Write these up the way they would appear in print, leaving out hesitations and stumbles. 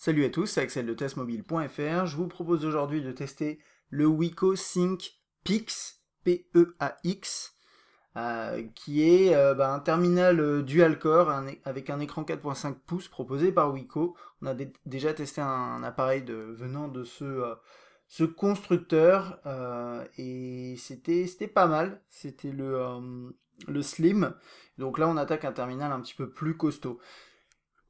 Salut à tous, c'est Axel de testmobile.fr. Je vous propose aujourd'hui de tester le Wiko Sync Pix, P-E-A-X, qui est un terminal dual-core avec un écran 4.5 pouces proposé par Wiko. On a déjà testé un appareil venant de ce constructeur et c'était pas mal. C'était le Slim. Donc là, on attaque un terminal un petit peu plus costaud.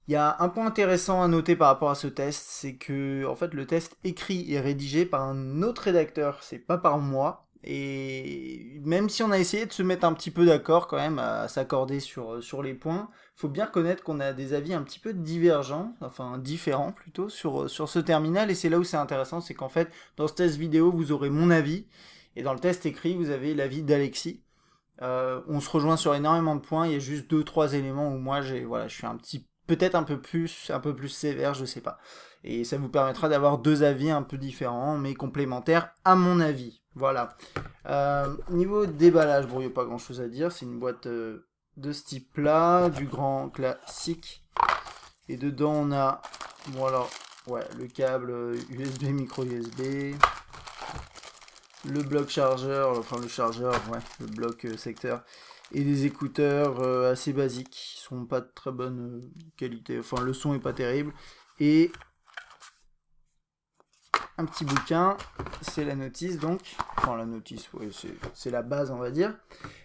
Il y a un point intéressant à noter par rapport à ce test, c'est que en fait le test écrit et rédigé par un autre rédacteur, c'est pas par moi. Et même si on a essayé de se mettre un petit peu d'accord quand même, à s'accorder sur les points, il faut bien reconnaître qu'on a des avis un petit peu divergents, enfin différents plutôt, sur ce terminal. Et c'est là où c'est intéressant, c'est qu'en fait dans ce test vidéo vous aurez mon avis, et dans le test écrit vous avez l'avis d'Alexis. On se rejoint sur énormément de points, il y a juste 2-3 éléments où moi je suis peut-être un peu plus sévère, je sais pas. Et ça vous permettra d'avoir deux avis un peu différents, mais complémentaires à mon avis. Voilà. Niveau déballage, bon, il n'y a pas grand chose à dire, c'est une boîte de ce type-là, du grand classique. Et dedans on a, voilà, ouais, le câble USB, micro USB, le bloc chargeur, enfin le chargeur, ouais, le bloc secteur, et des écouteurs assez basiques, qui sont pas de très bonne qualité, enfin le son est pas terrible, et un petit bouquin, c'est la notice donc, enfin la notice, ouais, c'est la base on va dire,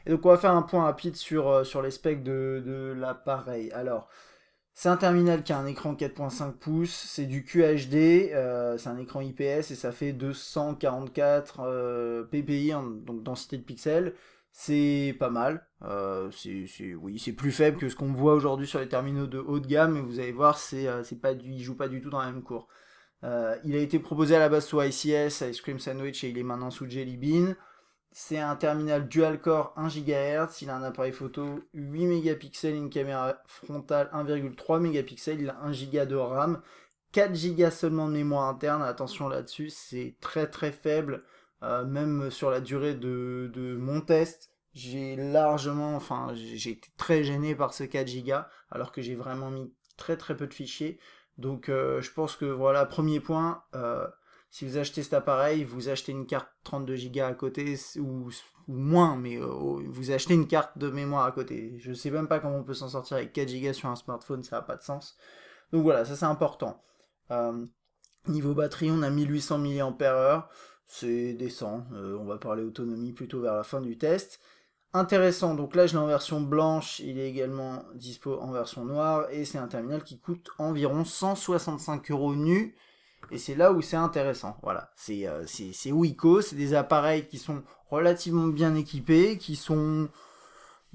et donc on va faire un point rapide sur les specs de l'appareil. Alors, c'est un terminal qui a un écran 4.5 pouces, c'est du QHD, c'est un écran IPS et ça fait 244 ppi, donc densité de pixels. C'est pas mal, oui, c'est plus faible que ce qu'on voit aujourd'hui sur les terminaux de haut de gamme, mais vous allez voir, il joue pas du tout dans la même cour. Il a été proposé à la base sous ICS, Ice Cream Sandwich, et il est maintenant sous Jelly Bean. C'est un terminal dual-core 1 GHz, il a un appareil photo 8 mégapixels, une caméra frontale 1,3 mégapixels, il a 1 Go de RAM, 4 Go seulement de mémoire interne, attention là-dessus, c'est très très faible, même sur la durée de mon test, j'ai été très gêné par ce 4 Go, alors que j'ai vraiment mis très très peu de fichiers, donc je pense que voilà, premier point, si vous achetez cet appareil, vous achetez une carte 32 Go à côté, ou moins, mais vous achetez une carte de mémoire à côté. Je sais même pas comment on peut s'en sortir avec 4 Go sur un smartphone, ça n'a pas de sens. Donc voilà, ça c'est important. Euh, Niveau batterie, on a 1800 mAh, c'est décent. On va parler autonomie plutôt vers la fin du test. Intéressant, donc là je l'ai en version blanche, il est également dispo en version noire, et c'est un terminal qui coûte environ 165 € nu. Et c'est là où c'est intéressant. Voilà, c'est Wiko, c'est des appareils qui sont relativement bien équipés, il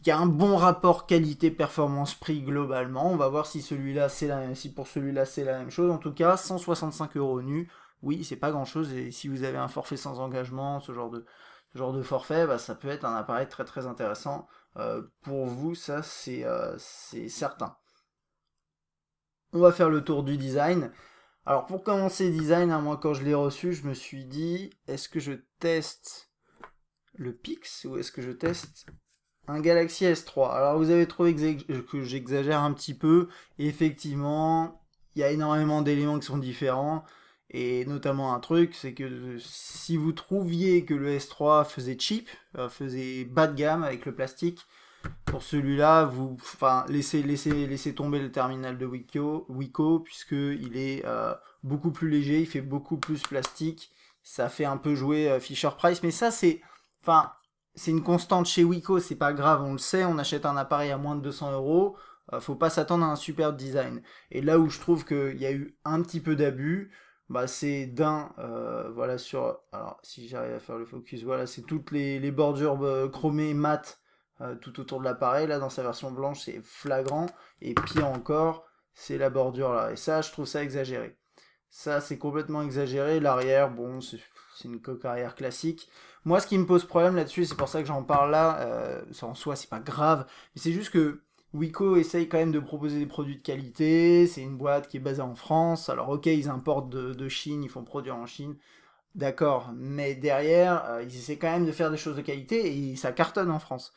y a un bon rapport qualité-performance-prix globalement. On va voir si si pour celui-là c'est la même chose. En tout cas, 165 € nu. Oui, c'est pas grand-chose. Et si vous avez un forfait sans engagement, ce genre de forfait, bah, ça peut être un appareil très très intéressant. Pour vous, ça c'est certain. On va faire le tour du design. Alors pour commencer design, hein, moi quand je l'ai reçu, je me suis dit, est-ce que je teste le Pix ou est-ce que je teste un Galaxy S3? Alors vous avez trouvé que j'exagère un petit peu, et effectivement, il y a énormément d'éléments qui sont différents, et notamment un truc, c'est que si vous trouviez que le S3 faisait cheap, faisait bas de gamme avec le plastique, pour celui-là, laissez tomber le terminal de Wiko puisque il est beaucoup plus léger, il fait beaucoup plus plastique, ça fait un peu jouer Fisher Price, mais ça c'est une constante chez Wiko, c'est pas grave, on le sait, on achète un appareil à moins de 200 €, faut pas s'attendre à un superbe design. Et là où je trouve qu'il y a eu un petit peu d'abus, bah c'est voilà alors si j'arrive à faire le focus, voilà, c'est toutes les bordures chromées mates tout autour de l'appareil. Là, dans sa version blanche, c'est flagrant. Et pire encore, c'est la bordure là. Et ça, je trouve ça exagéré. Ça, c'est complètement exagéré. L'arrière, bon, c'est une coque arrière classique. Moi, ce qui me pose problème là-dessus, c'est pour ça que j'en parle là, en soi, c'est pas grave. Mais c'est juste que Wiko essaye quand même de proposer des produits de qualité. C'est une boîte qui est basée en France. Alors, ok, ils importent de Chine, ils font produire en Chine. D'accord, mais derrière, ils essaient quand même de faire des choses de qualité et ça cartonne en France.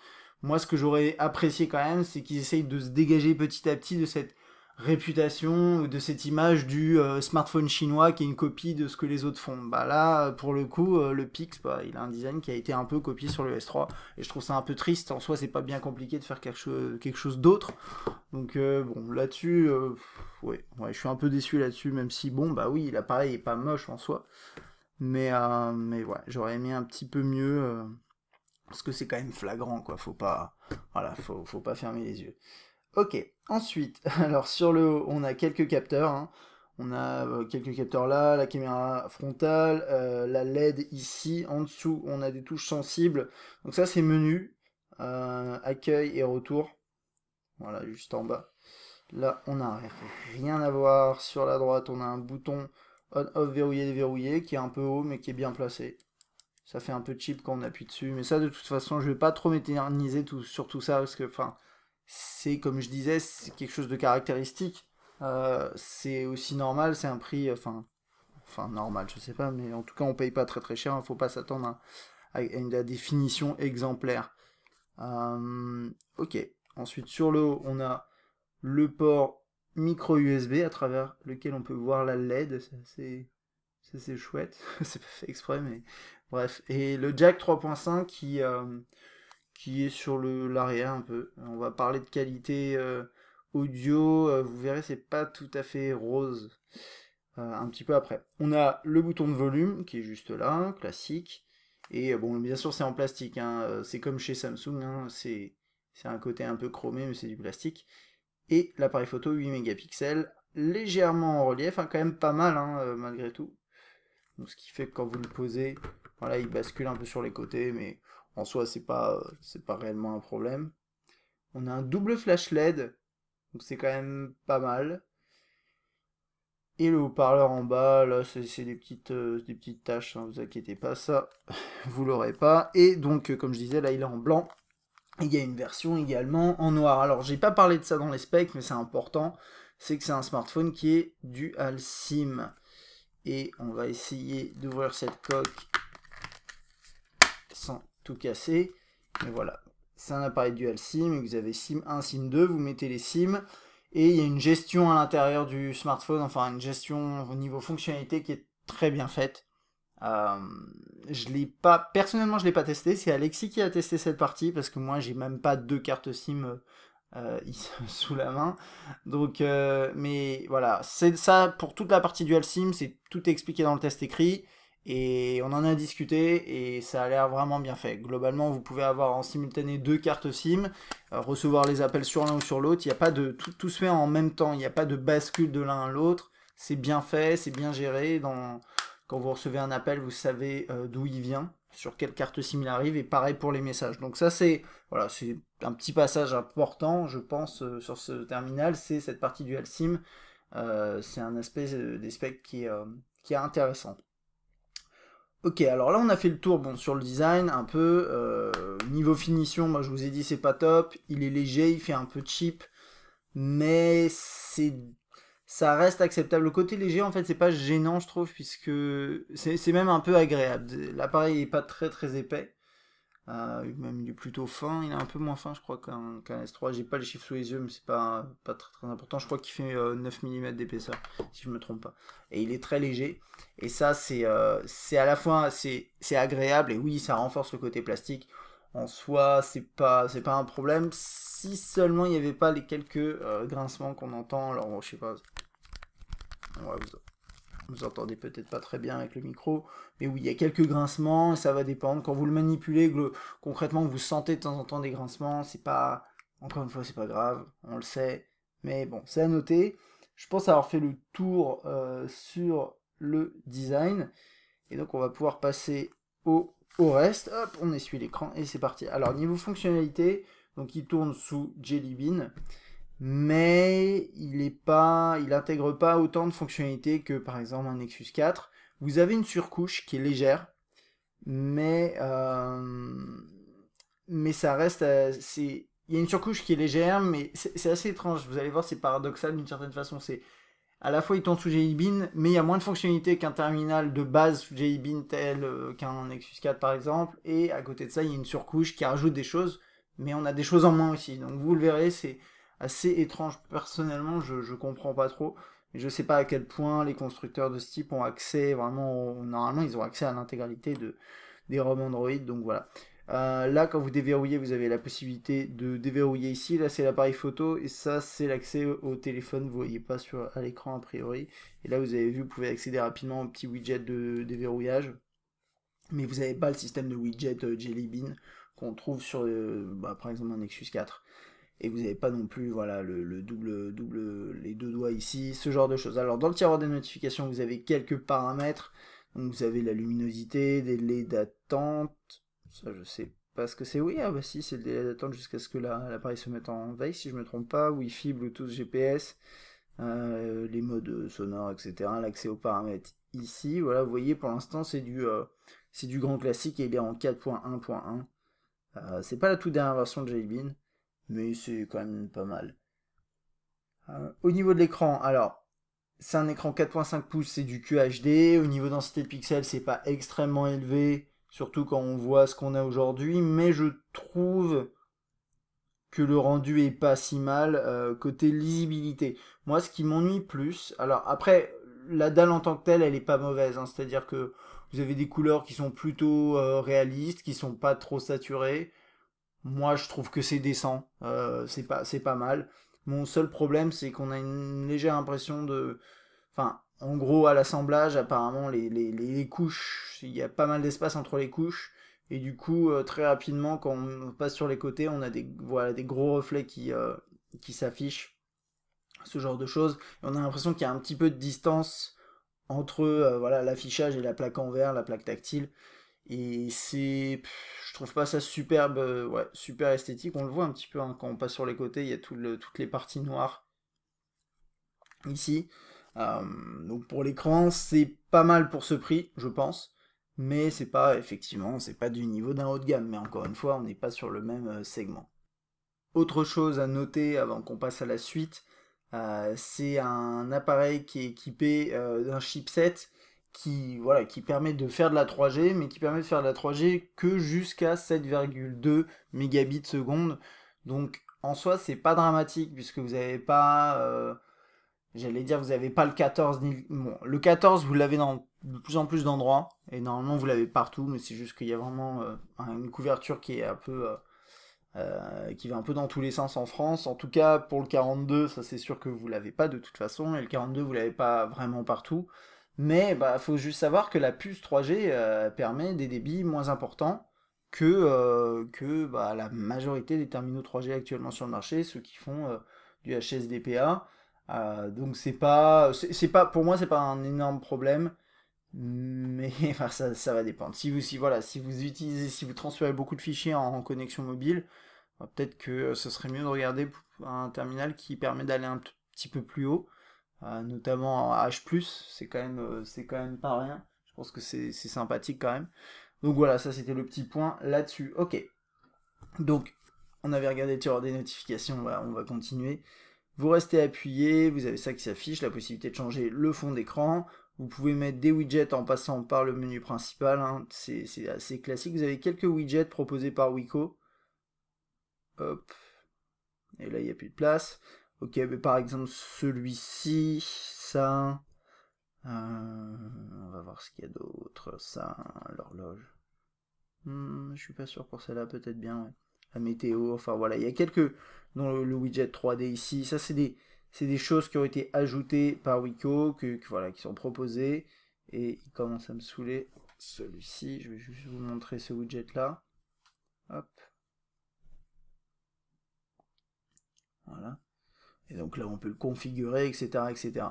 Moi, ce que j'aurais apprécié quand même, c'est qu'ils essayent de se dégager petit à petit de cette réputation, de cette image du smartphone chinois qui est une copie de ce que les autres font. Bah là, pour le coup, le Pix, bah, il a un design qui a été un peu copié sur le S3, et je trouve ça un peu triste. En soi, c'est pas bien compliqué de faire quelque chose d'autre. Donc bon, là-dessus, ouais, je suis un peu déçu là-dessus, même si, bon, bah oui, l'appareil est pas moche en soi. Mais ouais, j'aurais aimé un petit peu mieux, parce que c'est quand même flagrant, quoi. Faut pas, voilà, faut pas fermer les yeux. Ok, ensuite, alors sur le haut, on a quelques capteurs, hein. On a quelques capteurs là, la caméra frontale, la LED ici, en dessous, on a des touches sensibles. Donc ça, c'est menu, accueil et retour. Voilà, juste en bas. Là, on n'a rien à voir. Sur la droite, on a un bouton on-off verrouillé, déverrouillé, qui est un peu haut, mais qui est bien placé. Ça fait un peu cheap quand on appuie dessus. Mais ça, de toute façon, je vais pas trop m'éterniser sur tout ça, parce que, enfin, c'est, comme je disais, c'est quelque chose de caractéristique. C'est aussi normal, c'est un prix, enfin normal, je sais pas, mais en tout cas, on paye pas très très cher. Il faut pas s'attendre à une définition exemplaire. Ok. Ensuite, sur le haut, on a le port micro USB à travers lequel on peut voir la LED. C'est chouette. C'est pas fait exprès, mais bref. Et le jack 3.5 qui est sur l'arrière un peu. On va parler de qualité audio. Vous verrez, c'est pas tout à fait rose. Un petit peu après. On a le bouton de volume qui est juste là, classique. Et bon, bien sûr, c'est en plastique, hein. C'est comme chez Samsung, hein. C'est un côté un peu chromé, mais c'est du plastique. Et l'appareil photo 8 mégapixels, légèrement en relief, hein, quand même pas mal, hein, malgré tout. Donc, ce qui fait que quand vous le posez, voilà, il bascule un peu sur les côtés, mais en soi, c'est pas réellement un problème. On a un double flash LED, donc c'est quand même pas mal. Et le haut-parleur en bas, là, c'est des petites taches, hein, vous inquiétez pas, ça, vous l'aurez pas. Et donc, comme je disais, là, il est en blanc. Il y a une version également en noir. Alors, j'ai pas parlé de ça dans les specs, mais c'est important. C'est que c'est un smartphone qui est dual SIM. Et on va essayer d'ouvrir cette coque sans tout casser. Mais voilà, c'est un appareil dual SIM. Vous avez SIM 1, SIM 2. Vous mettez les SIM. Et il y a une gestion à l'intérieur du smartphone, enfin une gestion au niveau fonctionnalité qui est très bien faite. Personnellement, je l'ai pas testé. C'est Alexis qui a testé cette partie parce que moi, j'ai même pas deux cartes SIM sous la main. Donc, mais voilà, c'est ça pour toute la partie dual SIM. C'est tout expliqué dans le test écrit et on en a discuté et ça a l'air vraiment bien fait. Globalement, vous pouvez avoir en simultané deux cartes SIM, recevoir les appels sur l'un ou sur l'autre. Il n'y a pas de tout se fait en même temps. Il n'y a pas de bascule de l'un à l'autre. C'est bien fait, c'est bien géré quand vous recevez un appel, vous savez d'où il vient, sur quelle carte SIM il arrive, et pareil pour les messages. Donc ça, c'est un petit passage important, je pense, sur ce terminal, c'est cette partie dual SIM. C'est un aspect des specs qui est intéressant. Ok, alors là on a fait le tour sur le design un peu. Niveau finition, moi je vous ai dit c'est pas top, il est léger, il fait un peu cheap, mais ça reste acceptable. Le côté léger, en fait, c'est pas gênant, je trouve, puisque c'est même un peu agréable. L'appareil est pas très très épais, même il est plutôt fin. Il est un peu moins fin, je crois, qu'un S3. J'ai pas les chiffres sous les yeux, mais c'est pas très très important. Je crois qu'il fait 9 mm d'épaisseur, si je me trompe pas. Et il est très léger. Et ça, c'est à la fois c'est agréable et oui, ça renforce le côté plastique. En soi, c'est pas un problème. Si seulement il n'y avait pas les quelques grincements qu'on entend. Alors, bon, je sais pas. Ouais, vous entendez peut-être pas très bien avec le micro, mais oui, il y a quelques grincements, et ça va dépendre. Quand vous le manipulez, concrètement, vous sentez de temps en temps des grincements, c'est pas, encore une fois, c'est pas grave, on le sait, mais bon, c'est à noter. Je pense avoir fait le tour sur le design, et donc on va pouvoir passer au reste. Hop, on essuie l'écran, et c'est parti. Alors, niveau fonctionnalité, donc il tourne sous Jelly Bean, mais il intègre pas autant de fonctionnalités que par exemple un Nexus 4. Vous avez une surcouche qui est légère, mais ça reste, il y a une surcouche qui est légère, mais c'est assez étrange. Vous allez voir, c'est paradoxal d'une certaine façon. C'est à la fois il tourne sous Jelly Bean, mais il y a moins de fonctionnalités qu'un terminal de base sous Jelly Bean tel qu'un Nexus 4 par exemple, et à côté de ça, il y a une surcouche qui rajoute des choses, mais on a des choses en moins aussi. Donc vous le verrez, c'est assez étrange. Personnellement, je comprends pas trop. Mais je sais pas à quel point les constructeurs de ce type ont accès vraiment. Normalement, ils ont accès à l'intégralité des ROM Android. Donc voilà. Là, quand vous déverrouillez, vous avez la possibilité de déverrouiller ici. Là, c'est l'appareil photo. Et ça, c'est l'accès au téléphone. Vous voyez pas à l'écran a priori. Et là, vous avez vu, vous pouvez accéder rapidement au petit widget de déverrouillage. Mais vous n'avez pas le système de widget Jelly Bean qu'on trouve sur, par exemple, un Nexus 4. Et vous n'avez pas non plus voilà, le double, les deux doigts ici, ce genre de choses. Alors dans le tiroir des notifications, vous avez quelques paramètres. Donc vous avez la luminosité, des délais d'attente. Ça, je sais pas ce que c'est. Oui, ah bah si, c'est le délai d'attente jusqu'à ce que l'appareil se mette en veille, si je me trompe pas. Wi-Fi, Bluetooth, GPS, les modes sonores, etc. L'accès aux paramètres ici. Voilà, vous voyez, pour l'instant, c'est du grand classique et il est en 4.1.1. C'est pas la toute dernière version de Jelly Bean, mais c'est quand même pas mal. Au niveau de l'écran, alors, c'est un écran 4.5 pouces, c'est du QHD. Au niveau densité de pixels, c'est pas extrêmement élevé, surtout quand on voit ce qu'on a aujourd'hui, mais je trouve que le rendu est pas si mal. Côté lisibilité, moi, ce qui m'ennuie plus, alors après, la dalle en tant que telle, elle est pas mauvaise, hein, c'est-à-dire que vous avez des couleurs qui sont plutôt réalistes, qui sont pas trop saturées. Moi, je trouve que c'est décent. C'est pas mal. Mon seul problème, c'est qu'on a une légère impression de. Enfin, en gros, à l'assemblage, apparemment, les couches, il y a pas mal d'espace entre les couches. Et du coup, très rapidement, quand on passe sur les côtés, on a voilà, des gros reflets qui s'affichent. Ce genre de choses. Et on a l'impression qu'il y a un petit peu de distance entre voilà, l'affichage et la plaque en verre, la plaque tactile. Et je trouve pas ça superbe, ouais, super esthétique. On le voit un petit peu hein, quand on passe sur les côtés, il y a toutes les parties noires ici. Euh, donc pour l'écran, c'est pas mal pour ce prix, je pense. Mais c'est pas, effectivement, c'est pas du niveau d'un haut de gamme. Mais encore une fois, on n'est pas sur le même segment. Autre chose à noter avant qu'on passe à la suite, c'est un appareil qui est équipé d'un chipset voilà, qui permet de faire de la 3G, mais qui permet de faire de la 3G que jusqu'à 7,2 mégabits seconde. Donc en soi, c'est pas dramatique puisque vous n'avez pas, j'allais dire, vous n'avez pas le 14 ni bon, le 14, vous l'avez dans de plus en plus d'endroits et normalement vous l'avez partout, mais c'est juste qu'il y a vraiment une couverture qui est un peu qui va un peu dans tous les sens en France. En tout cas, pour le 42, ça c'est sûr que vous l'avez pas de toute façon, et le 42, vous l'avez pas vraiment partout. Mais bah, faut juste savoir que la puce 3G permet des débits moins importants que bah, la majorité des terminaux 3G actuellement sur le marché, ceux qui font du HSDPA. Donc c'est pas, pour moi, c'est pas un énorme problème. Mais enfin, ça va dépendre. Si vous utilisez, si vous transférez beaucoup de fichiers en connexion mobile, peut-être que ce serait mieux de regarder un terminal qui permet d'aller un petit peu plus haut, notamment en H+, c'est quand même pas rien. Je pense que c'est sympathique quand même. Donc voilà, ça c'était le petit point là-dessus. Ok. Donc, on avait regardé le tiroir des notifications, on va continuer. Vous restez appuyé, vous avez ça qui s'affiche, la possibilité de changer le fond d'écran. Vous pouvez mettre des widgets en passant par le menu principal, hein. C'est assez classique. Vous avez quelques widgets proposés par Wiko. Hop. Et là, il n'y a plus de place. Ok, mais par exemple, celui-ci, ça. On va voir ce qu'il y a d'autre. Ça, l'horloge. Je suis pas sûr pour celle-là, peut-être bien. Ouais. La météo, enfin voilà, il y a quelques. Dans le widget 3D ici. Ça, c'est des choses qui ont été ajoutées par Wiko, voilà, qui sont proposées. Et il commence à me saouler celui-ci. Je vais juste vous montrer ce widget-là. Hop. Voilà. Et donc là, on peut le configurer, etc. etc.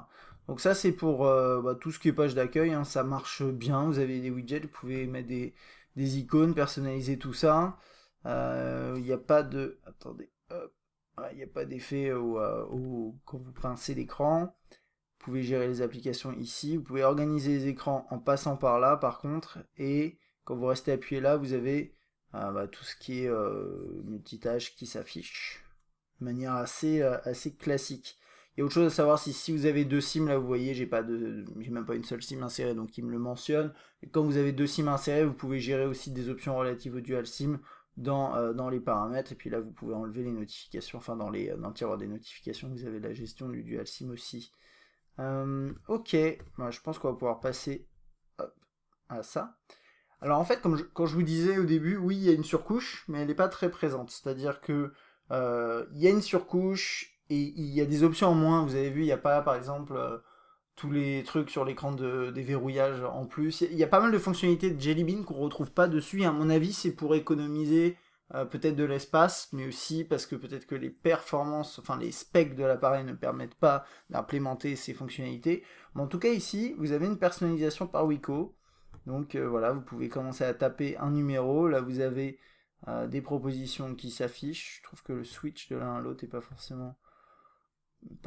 Donc ça, c'est pour tout ce qui est page d'accueil. Hein, ça marche bien. Vous avez des widgets, vous pouvez mettre des icônes, personnaliser tout ça. Il n'y a pas de... Attendez. Hop. Il n'y a pas d'effet quand vous pincez l'écran. Vous pouvez gérer les applications ici. Vous pouvez organiser les écrans en passant par là, par contre. Et quand vous restez appuyé là, vous avez tout ce qui est multitâche qui s'affiche de manière assez classique. Il y a autre chose à savoir, si vous avez deux SIM, là vous voyez, j'ai même pas une seule SIM insérée, donc il me le mentionne. Et quand vous avez deux SIM insérés, vous pouvez gérer aussi des options relatives au dual SIM. dans les paramètres, et puis là vous pouvez enlever les notifications, enfin dans le tiroir des notifications, vous avez la gestion du dual sim aussi. Ok, moi, je pense qu'on va pouvoir passer hop, à ça. Alors en fait, quand je vous disais au début, oui, il y a une surcouche, mais elle n'est pas très présente. C'est-à-dire que il y a une surcouche et il y a des options en moins. Vous avez vu, il n'y a pas, par exemple, tous les trucs sur l'écran de déverrouillage en plus. Il y a pas mal de fonctionnalités de Jelly Bean qu'on retrouve pas dessus. Et à mon avis, c'est pour économiser peut-être de l'espace, mais aussi parce que peut-être que les performances, enfin les specs de l'appareil ne permettent pas d'implémenter ces fonctionnalités. Mais en tout cas, ici, vous avez une personnalisation par Wiko. Donc voilà, vous pouvez commencer à taper un numéro. Là, vous avez des propositions qui s'affichent. Je trouve que le switch de l'un à l'autre n'est pas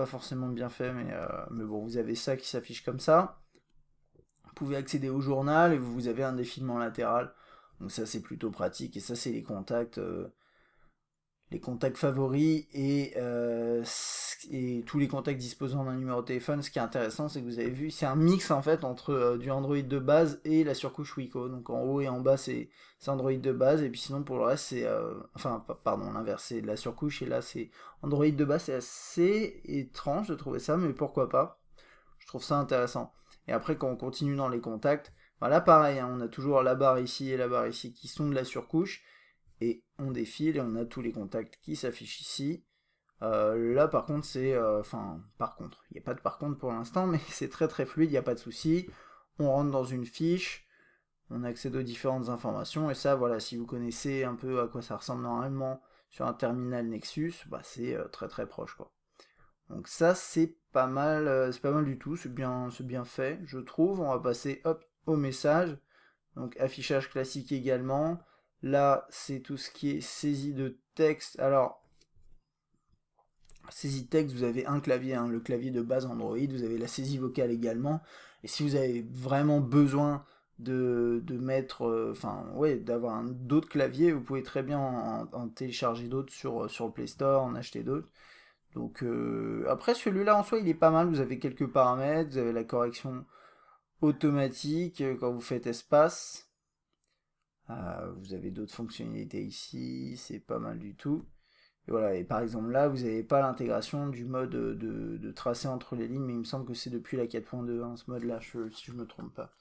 forcément bien fait, mais bon, vous avez ça qui s'affiche comme ça. Vous pouvez accéder au journal et vous avez un défilement latéral. Donc ça, c'est plutôt pratique. Et ça, c'est les contacts favoris et tous les contacts disposant d'un numéro de téléphone. Ce qui est intéressant, c'est que vous avez vu, c'est un mix en fait entre du Android de base et la surcouche Wiko. Donc en haut et en bas, c'est Android de base, et puis sinon pour le reste, c'est pardon, l'inverse, c'est la surcouche, et là c'est Android de base. C'est assez étrange de trouver ça, mais pourquoi pas. Je trouve ça intéressant. Et après, quand on continue dans les contacts, voilà, pareil, hein, on a toujours la barre ici et la barre ici qui sont de la surcouche, et on défile et on a tous les contacts qui s'affichent ici. Là par contre c'est, par contre, il n'y a pas de par contre pour l'instant, mais c'est très très fluide, il n'y a pas de souci. On rentre dans une fiche, on accède aux différentes informations, et ça voilà, si vous connaissez un peu à quoi ça ressemble normalement sur un terminal Nexus, bah, c'est très très proche quoi. Donc ça c'est pas mal du tout, c'est bien fait, je trouve. On va passer hop au message. Donc affichage classique également. Là, c'est tout ce qui est saisie de texte. Alors, saisie texte, vous avez un clavier, hein, le clavier de base Android, vous avez la saisie vocale également. Et si vous avez vraiment besoin de mettre, ouais, d'avoir d'autres claviers, vous pouvez très bien en télécharger d'autres sur le Play Store, en acheter d'autres. Donc après celui-là en soi il est pas mal, vous avez quelques paramètres, vous avez la correction automatique quand vous faites espace. Vous avez d'autres fonctionnalités ici, c'est pas mal du tout. Et voilà, et par exemple là, vous n'avez pas l'intégration du mode de tracé entre les lignes, mais il me semble que c'est depuis la 4.2, hein, ce mode-là, si je me trompe pas.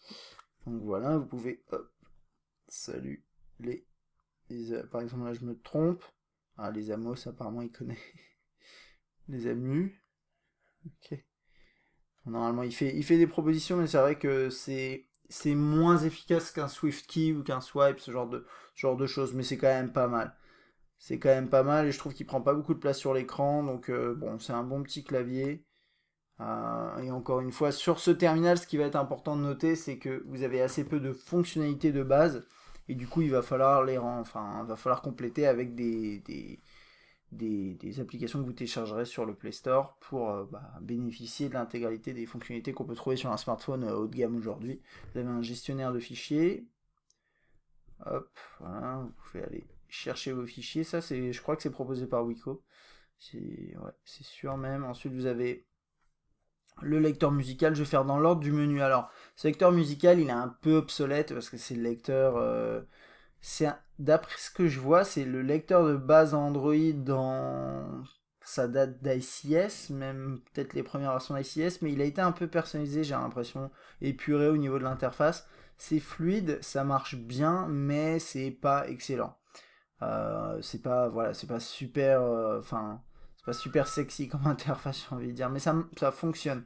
Donc voilà, vous pouvez, hop, salut, par exemple là je me trompe. Ah, les Amos, apparemment il connaît les Amus. Ok. Normalement il fait des propositions, mais c'est vrai que c'est moins efficace qu'un SwiftKey ou qu'un swipe, ce genre de choses, mais c'est quand même pas mal. C'est quand même pas mal, et je trouve qu'il prend pas beaucoup de place sur l'écran, donc bon, c'est un bon petit clavier. Et encore une fois, sur ce terminal, ce qui va être important de noter, c'est que vous avez assez peu de fonctionnalités de base, et du coup, il va falloir il va falloir compléter avec des applications que vous téléchargerez sur le Play Store pour bénéficier de l'intégralité des fonctionnalités qu'on peut trouver sur un smartphone haut de gamme aujourd'hui. Vous avez un gestionnaire de fichiers. Hop, voilà, vous pouvez aller chercher vos fichiers. Ça, je crois que c'est proposé par Wiko. C'est sûr même. Ensuite, vous avez le lecteur musical. Je vais faire dans l'ordre du menu. Alors, ce lecteur musical, il est un peu obsolète parce que c'est le lecteur. D'après ce que je vois, c'est le lecteur de base Android dans sa date d'ICS, même peut-être les premières versions d'ICS, mais il a été un peu personnalisé, j'ai l'impression, épuré au niveau de l'interface. C'est fluide, ça marche bien, mais c'est pas excellent. C'est pas super, c'est pas super sexy comme interface, j'ai envie de dire, mais ça fonctionne.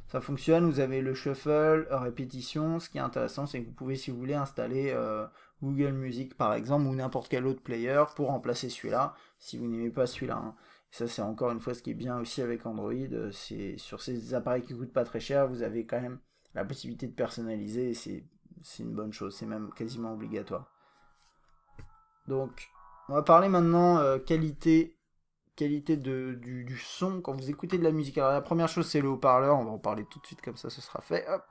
Ça fonctionne, vous avez le shuffle, répétition. Ce qui est intéressant, c'est que vous pouvez, si vous voulez, installer Google Music par exemple, ou n'importe quel autre player pour remplacer celui-là, si vous n'aimez pas celui-là, hein. Ça, c'est encore une fois ce qui est bien aussi avec Android. C'est sur ces appareils qui coûtent pas très cher, vous avez quand même la possibilité de personnaliser, et c'est une bonne chose, c'est même quasiment obligatoire. Donc, on va parler maintenant qualité du son quand vous écoutez de la musique. Alors la première chose c'est le haut-parleur, on va en parler tout de suite comme ça ce sera fait. Hop.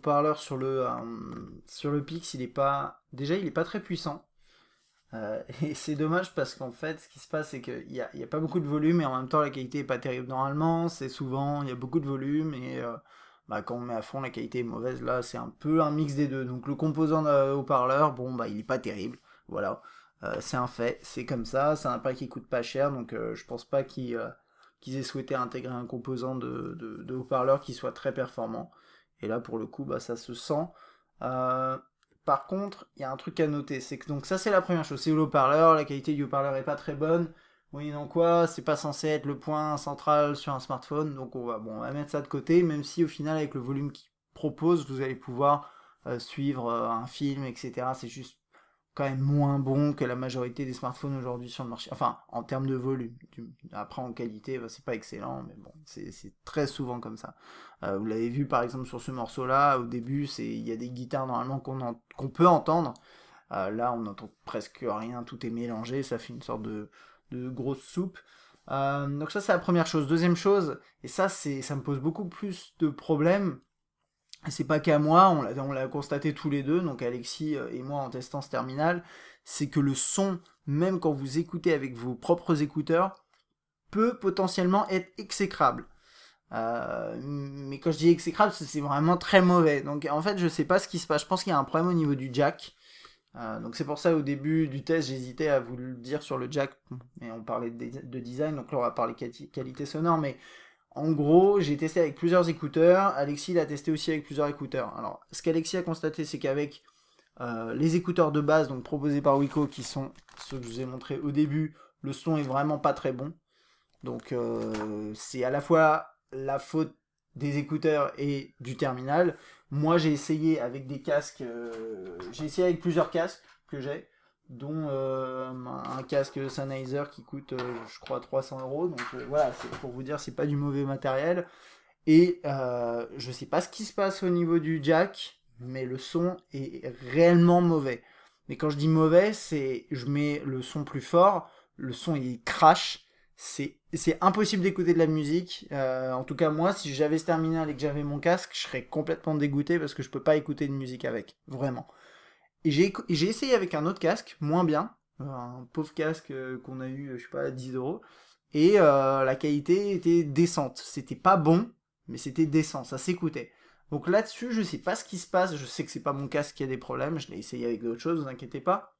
haut-parleur sur le Pix, il est pas très puissant. Et c'est dommage parce qu'en fait, ce qui se passe, c'est qu'il y a pas beaucoup de volume et en même temps, la qualité est pas terrible. Normalement, c'est souvent, il y a beaucoup de volume et bah, quand on met à fond, la qualité est mauvaise. Là, c'est un peu un mix des deux. Donc, le composant haut-parleur, bon, bah, il est pas terrible. Voilà. C'est un fait. C'est comme ça. C'est un appareil qui coûte pas cher. Donc, je pense pas qu'ils aient souhaité intégrer un composant de haut-parleur qui soit très performant. Et là, pour le coup, bah, ça se sent. Euh, Par contre, il y a un truc à noter, c'est que donc ça c'est la première chose, c'est le haut-parleur, la qualité du haut-parleur est pas très bonne. Oui, donc quoi, c'est pas censé être le point central sur un smartphone, donc on va mettre ça de côté, même si au final avec le volume qu'il propose, vous allez pouvoir suivre un film, etc. C'est juste quand même moins bon que la majorité des smartphones aujourd'hui sur le marché. Enfin, en termes de volume. Après, en qualité, bah, c'est pas excellent, mais bon, c'est très souvent comme ça. Vous l'avez vu par exemple sur ce morceau-là, au début, il y a des guitares normalement qu'on peut entendre. Là, on n'entend presque rien, tout est mélangé, ça fait une sorte de grosse soupe. Donc ça, c'est la première chose. Deuxième chose, et ça me pose beaucoup plus de problèmes. Et c'est pas qu'à moi, on l'a constaté tous les deux, donc Alexis et moi en testant ce terminal, c'est que le son, même quand vous écoutez avec vos propres écouteurs, peut potentiellement être exécrable. Mais quand je dis exécrable, c'est vraiment très mauvais. Donc en fait, je sais pas ce qui se passe. Je pense qu'il y a un problème au niveau du jack. Donc c'est pour ça au début du test, j'hésitais à vous le dire sur le jack, mais on parlait de design, donc là on va parler qualité sonore, mais en gros, j'ai testé avec plusieurs écouteurs. Alexis l'a testé aussi avec plusieurs écouteurs. Alors, ce qu'Alexis a constaté, c'est qu'avec les écouteurs de base, donc proposés par Wiko, qui sont ceux que je vous ai montrés au début, le son est vraiment pas très bon. Donc, c'est à la fois la faute des écouteurs et du terminal. Moi, j'ai essayé avec des casques, j'ai essayé avec plusieurs casques que j'ai, dont un casque Sennheiser qui coûte, je crois, 300 €. Donc voilà, c'est pour vous dire, c'est pas du mauvais matériel. Et je sais pas ce qui se passe au niveau du jack, mais le son est réellement mauvais. Mais quand je dis mauvais, c'est je mets le son plus fort, le son il crache, c'est impossible d'écouter de la musique. En tout cas moi, si j'avais ce terminal et que j'avais mon casque, je serais complètement dégoûté parce que je peux pas écouter de musique avec, vraiment. Et j'ai essayé avec un autre casque, moins bien, un pauvre casque qu'on a eu, je sais pas, à 10 €, et la qualité était décente. C'était pas bon, mais c'était décent, ça s'écoutait. Donc là-dessus, je sais pas ce qui se passe, je sais que c'est pas mon casque qui a des problèmes, je l'ai essayé avec d'autres choses, vous inquiétez pas.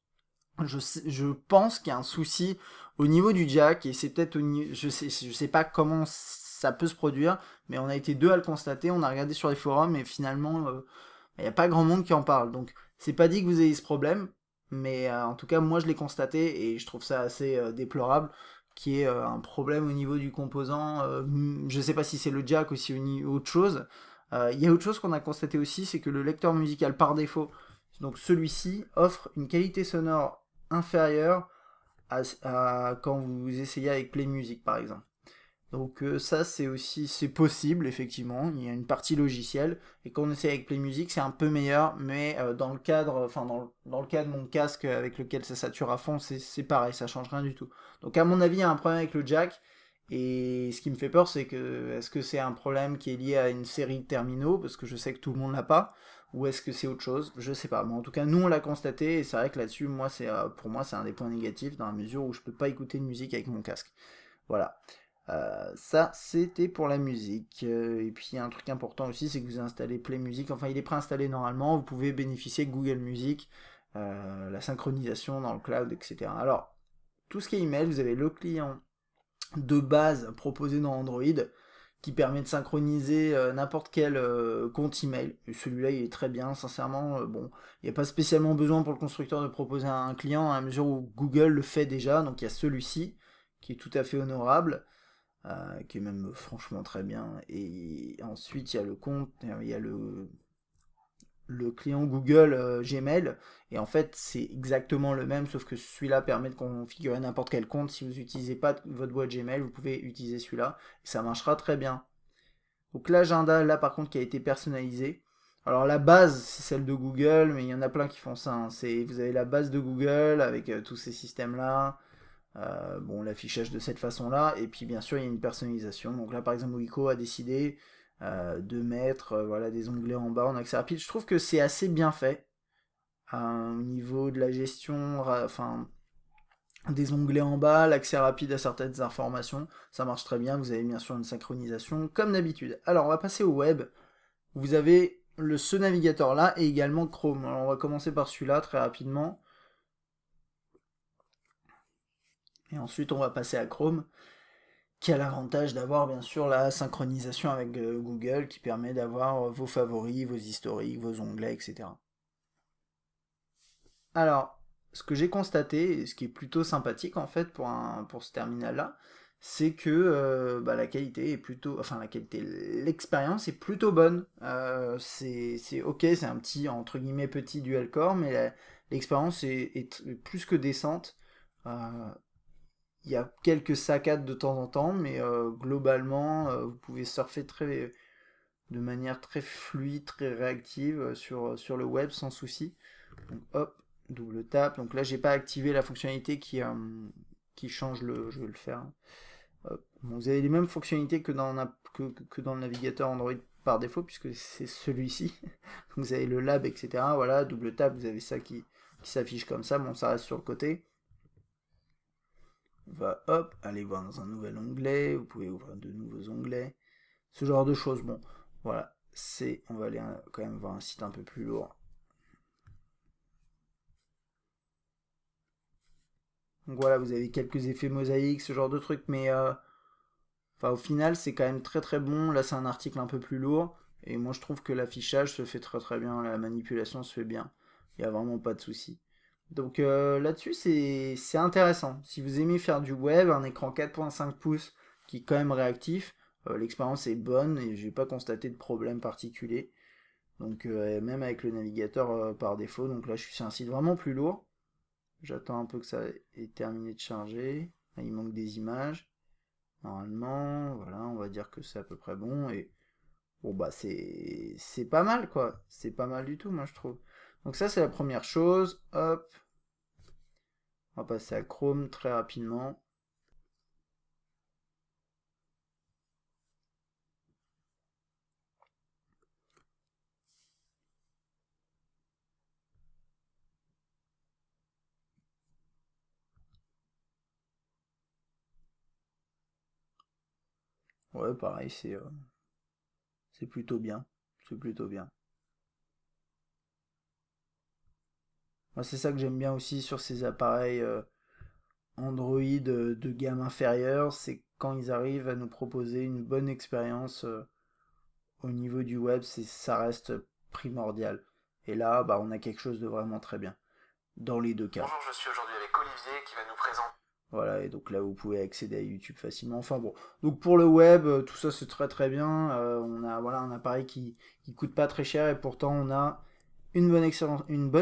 Je pense qu'il y a un souci au niveau du jack, et c'est peut-être je sais pas comment ça peut se produire, mais on a été deux à le constater, on a regardé sur les forums, et finalement, il n'y a pas grand monde qui en parle. Donc, c'est pas dit que vous ayez ce problème, mais en tout cas, moi je l'ai constaté et je trouve ça assez déplorable qu'il y ait un problème au niveau du composant. Je sais pas si c'est le jack ou si autre chose. Il y a autre chose qu'on a constaté aussi, c'est que le lecteur musical par défaut, donc celui-ci, offre une qualité sonore inférieure quand vous essayez avec Play Music par exemple. Donc ça c'est possible effectivement, il y a une partie logicielle et quand on essaie avec Play Music c'est un peu meilleur, mais dans le cadre, enfin dans le cas de mon casque avec lequel ça sature à fond, c'est pareil, ça change rien du tout. Donc à mon avis il y a un problème avec le jack et ce qui me fait peur c'est que est-ce que c'est un problème qui est lié à une série de terminaux parce que je sais que tout le monde l'a pas ou est-ce que c'est autre chose, je sais pas. Mais en tout cas nous on l'a constaté et c'est vrai que là-dessus moi c'est pour moi c'est un des points négatifs dans la mesure où je peux pas écouter de musique avec mon casque. Voilà. Ça, c'était pour la musique. Et puis, un truc important aussi, c'est que vous installez Play Music. Enfin, il est préinstallé normalement. Vous pouvez bénéficier de Google Music, la synchronisation dans le cloud, etc. Alors, tout ce qui est email, vous avez le client de base proposé dans Android qui permet de synchroniser n'importe quel compte email. Et celui-là, il est très bien, sincèrement. Bon, il n'y a pas spécialement besoin pour le constructeur de proposer un client à mesure où Google le fait déjà. Donc, il y a celui-ci qui est tout à fait honorable. Qui est même franchement très bien. Et ensuite, il y a le compte, il y a le client Google Gmail. Et en fait, c'est exactement le même, sauf que celui-là permet de configurer n'importe quel compte. Si vous n'utilisez pas votre boîte Gmail, vous pouvez utiliser celui-là. Et ça marchera très bien. Donc l'agenda, là par contre, qui a été personnalisé. Alors la base, c'est celle de Google, mais il y en a plein qui font ça. Hein. Vous avez la base de Google avec tous ces systèmes-là. Bon, l'affichage de cette façon-là, et puis bien sûr il y a une personnalisation. Donc là par exemple Wiko a décidé de mettre voilà, des onglets en bas en accès rapide. Je trouve que c'est assez bien fait au niveau de la gestion, enfin des onglets en bas, l'accès rapide à certaines informations, ça marche très bien. Vous avez bien sûr une synchronisation comme d'habitude. Alors on va passer au web. Vous avez ce navigateur là et également Chrome. Alors on va commencer par celui-là très rapidement. Et ensuite on va passer à Chrome, qui a l'avantage d'avoir bien sûr la synchronisation avec Google, qui permet d'avoir vos favoris, vos historiques, vos onglets, etc. Alors, ce que j'ai constaté, et ce qui est plutôt sympathique en fait pour ce terminal-là, c'est que la qualité est plutôt, enfin la qualité, l'expérience est plutôt bonne. C'est ok, c'est un petit entre guillemets petit dual core, mais l'expérience est plus que décente. Il y a quelques saccades de temps en temps, mais globalement, vous pouvez surfer de manière très fluide, très réactive sur le web sans souci. Donc hop, double tap. Donc là, j'ai pas activé la fonctionnalité qui change je vais le faire. Hop. Bon, vous avez les mêmes fonctionnalités que dans le navigateur Android par défaut, puisque c'est celui-ci. Vous avez le lab, etc. Voilà, double tap, vous avez ça qui s'affiche comme ça. Bon, ça reste sur le côté. On va hop, aller voir dans un nouvel onglet, vous pouvez ouvrir de nouveaux onglets, ce genre de choses. Bon, voilà, on va aller quand même voir un site un peu plus lourd. Donc voilà, vous avez quelques effets mosaïques, ce genre de trucs, mais au final, c'est quand même très très bon. Là, c'est un article un peu plus lourd, et moi je trouve que l'affichage se fait très très bien, la manipulation se fait bien. Il n'y a vraiment pas de souci. Donc là-dessus, c'est intéressant. Si vous aimez faire du web, un écran 4.5 pouces qui est quand même réactif, l'expérience est bonne et j'ai pas constaté de problème particulier. Donc même avec le navigateur par défaut. Donc là, je suis sur un site vraiment plus lourd. J'attends un peu que ça ait terminé de charger. Là, il manque des images. Normalement, voilà, on va dire que c'est à peu près bon. Et bon, bah c'est pas mal, quoi. C'est pas mal du tout, moi, je trouve. Donc ça, c'est la première chose. Hop. On va passer à Chrome très rapidement. Ouais, pareil, c'est plutôt bien. C'est plutôt bien. Moi, c'est ça que j'aime bien aussi sur ces appareils Android de gamme inférieure, c'est quand ils arrivent à nous proposer une bonne expérience au niveau du web, ça reste primordial. Et là, bah, on a quelque chose de vraiment très bien, dans les deux cas. Bonjour, je suis aujourd'hui avec Olivier qui va nous présenter. Voilà, et donc là, vous pouvez accéder à YouTube facilement. Enfin bon, donc pour le web, tout ça c'est très très bien. On a voilà, un appareil qui coûte pas très cher et pourtant on a une bonne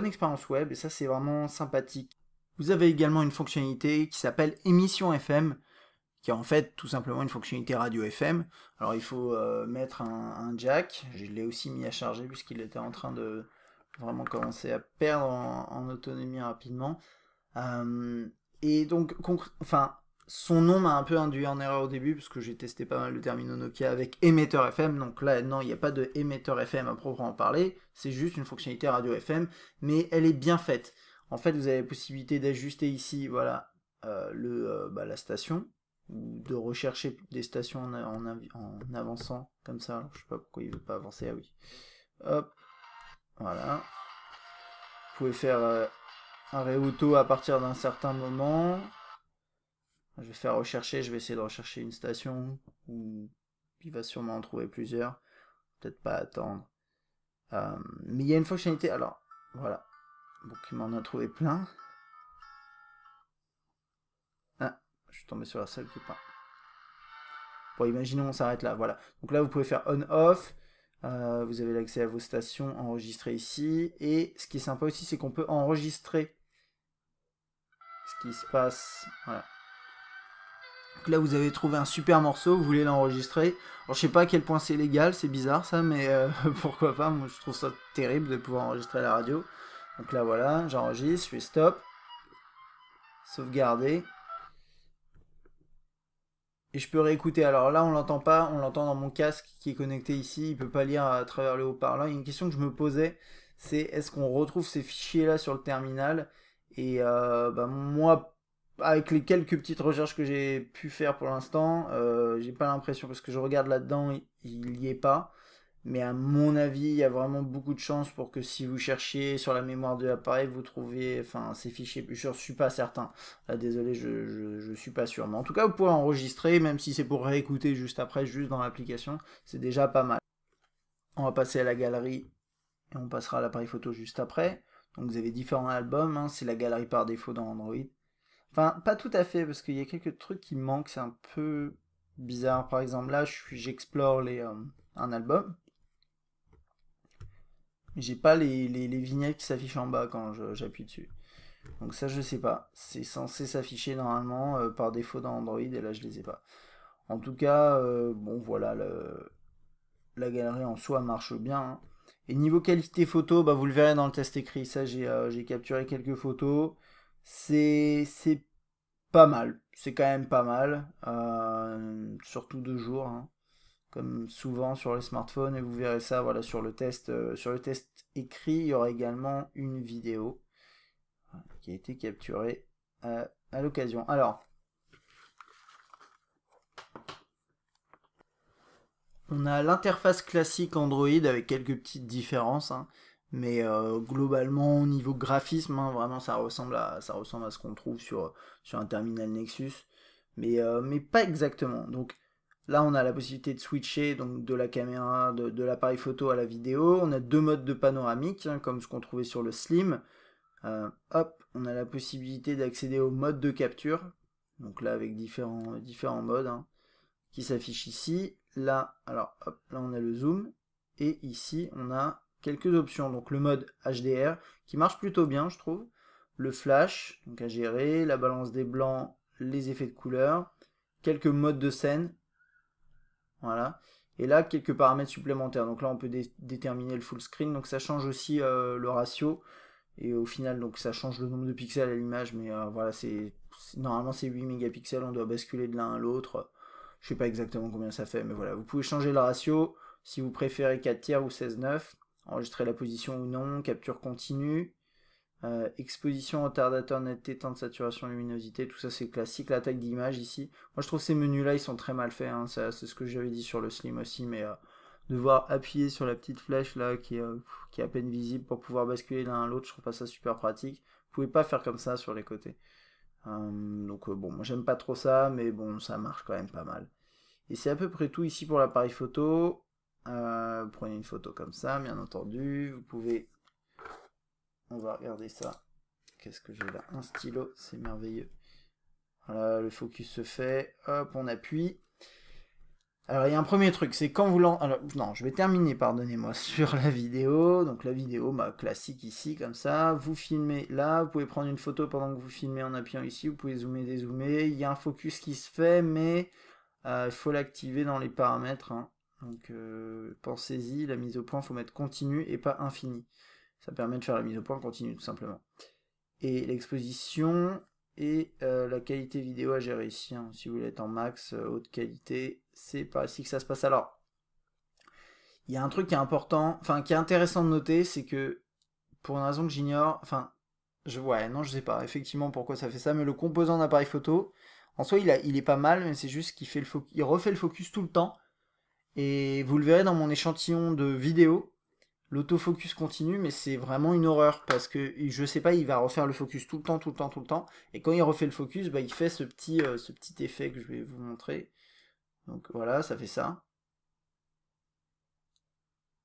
expérience web et ça c'est vraiment sympathique. Vous avez également une fonctionnalité qui s'appelle Émission FM, qui est en fait tout simplement une fonctionnalité radio FM. Alors il faut mettre un jack, je l'ai aussi mis à charger puisqu'il était en train de vraiment commencer à perdre en autonomie rapidement. Et donc, enfin, son nom m'a un peu induit en erreur au début parce que j'ai testé pas mal de terminaux Nokia avec émetteur FM. Donc là, non, il n'y a pas de émetteur FM à proprement parler. C'est juste une fonctionnalité radio FM, mais elle est bien faite. En fait, vous avez la possibilité d'ajuster ici, voilà, la station ou de rechercher des stations en avançant comme ça. Alors, je sais pas pourquoi il veut pas avancer. Ah oui. Hop, voilà. Vous pouvez faire un réauto à partir d'un certain moment. Je vais faire rechercher, je vais essayer de rechercher une station où il va sûrement en trouver plusieurs. Peut-être pas attendre. Mais il y a une fonctionnalité, alors voilà. Donc il m'en a trouvé plein. Ah, je suis tombé sur la seule qui est pas. Bon, imaginons on s'arrête là, voilà. Donc là vous pouvez faire on-off. Vous avez l'accès à vos stations enregistrées ici. Et ce qui est sympa aussi, c'est qu'on peut enregistrer ce qui se passe. Voilà. Donc là, vous avez trouvé un super morceau, vous voulez l'enregistrer. Alors, je sais pas à quel point c'est légal, c'est bizarre ça, mais pourquoi pas. Moi, je trouve ça terrible de pouvoir enregistrer à la radio. Donc là, voilà, j'enregistre, je fais stop, sauvegarder. Et je peux réécouter. Alors là, on l'entend pas, on l'entend dans mon casque qui est connecté ici. Il peut pas lire à travers le haut-parleur. Il y a une question que je me posais, c'est est-ce qu'on retrouve ces fichiers-là sur le terminal? Et bah, moi, avec les quelques petites recherches que j'ai pu faire pour l'instant, j'ai pas l'impression parce que je regarde là-dedans, il y est pas. Mais à mon avis, il y a vraiment beaucoup de chances pour que si vous cherchiez sur la mémoire de l'appareil, vous trouviez enfin, ces fichiers. Je ne suis pas certain. Là, désolé, je suis pas sûr. Mais en tout cas, vous pouvez enregistrer, même si c'est pour réécouter juste après, juste dans l'application. C'est déjà pas mal. On va passer à la galerie et on passera à l'appareil photo juste après. Donc vous avez différents albums. Hein, c'est la galerie par défaut dans Android. Enfin, pas tout à fait, parce qu'il y a quelques trucs qui me manquent. C'est un peu bizarre. Par exemple, là, j'explore un album. J'ai pas les vignettes qui s'affichent en bas quand j'appuie dessus. Donc ça je sais pas. C'est censé s'afficher normalement par défaut dans Android et là je les ai pas. En tout cas, bon voilà, la galerie en soi marche bien. Hein. Et niveau qualité photo, bah, vous le verrez dans le test écrit. Ça j'ai capturé quelques photos. C'est pas mal. C'est quand même pas mal. Surtout de jour. Hein, comme souvent sur les smartphones, et vous verrez ça voilà, sur le test écrit, il y aura également une vidéo qui a été capturée à l'occasion. Alors, on a l'interface classique Android avec quelques petites différences, hein, mais globalement au niveau graphisme, hein, vraiment ça ressemble à ce qu'on trouve sur un terminal Nexus, mais pas exactement. Donc là, on a la possibilité de switcher donc de la caméra, de l'appareil photo à la vidéo. On a deux modes de panoramique, hein, comme ce qu'on trouvait sur le Slim. Hop, on a la possibilité d'accéder au mode de capture. Donc là, avec différents modes hein, qui s'affichent ici. Là, alors, hop, là, on a le zoom. Et ici, on a quelques options. Donc le mode HDR, qui marche plutôt bien, je trouve. Le flash, donc à gérer. La balance des blancs, les effets de couleur. Quelques modes de scène, voilà. Et là, quelques paramètres supplémentaires. Donc là, on peut déterminer le full screen. Donc ça change aussi le ratio. Et au final, donc ça change le nombre de pixels à l'image. Mais voilà, normalement c'est 8 mégapixels. On doit basculer de l'un à l'autre. Je sais pas exactement combien ça fait. Mais voilà, vous pouvez changer le ratio. Si vous préférez 4 tiers ou 16:9. Enregistrer la position ou non. Capture continue. Exposition, retardateur, netteté, temps de saturation, luminosité, tout ça c'est classique. La taille d'image ici. Moi je trouve ces menus là ils sont très mal faits. Hein. C'est ce que j'avais dit sur le Slim aussi. Mais devoir appuyer sur la petite flèche là qui est à peine visible pour pouvoir basculer l'un à l'autre, je trouve pas ça super pratique. Vous pouvez pas faire comme ça sur les côtés. Donc bon, moi j'aime pas trop ça, mais bon, ça marche quand même pas mal. Et c'est à peu près tout ici pour l'appareil photo. Prenez une photo comme ça, bien entendu. Vous pouvez on va regarder ça. Qu'est-ce que j'ai là? Un stylo, c'est merveilleux. Voilà, le focus se fait. Hop, on appuie. Alors, il y a un premier truc, c'est quand vous lancez... Non, je vais terminer, pardonnez-moi, sur la vidéo. Donc, la vidéo, bah, classique ici, comme ça. Vous filmez là, vous pouvez prendre une photo pendant que vous filmez en appuyant ici. Vous pouvez zoomer, dézoomer. Il y a un focus qui se fait, mais il faut l'activer dans les paramètres. Hein. Donc, pensez-y, la mise au point, il faut mettre continu et pas infini. Ça permet de faire la mise au point continue, tout simplement. Et l'exposition et la qualité vidéo à gérer ici. Hein. Si vous voulez être en max, haute qualité, c'est par ici que ça se passe. Alors, il y a un truc qui est important, enfin qui est intéressant de noter, c'est que pour une raison que j'ignore, enfin, ouais, non, je sais pas effectivement pourquoi ça fait ça, mais le composant d'appareil photo, en soi, il est pas mal, mais c'est juste qu'il fait il refait le focus tout le temps. Et vous le verrez dans mon échantillon de vidéo, l'autofocus continue, mais c'est vraiment une horreur parce que je sais pas, il va refaire le focus tout le temps, tout le temps, tout le temps. Et quand il refait le focus, bah, il fait ce petit effet que je vais vous montrer. Donc voilà, ça fait ça.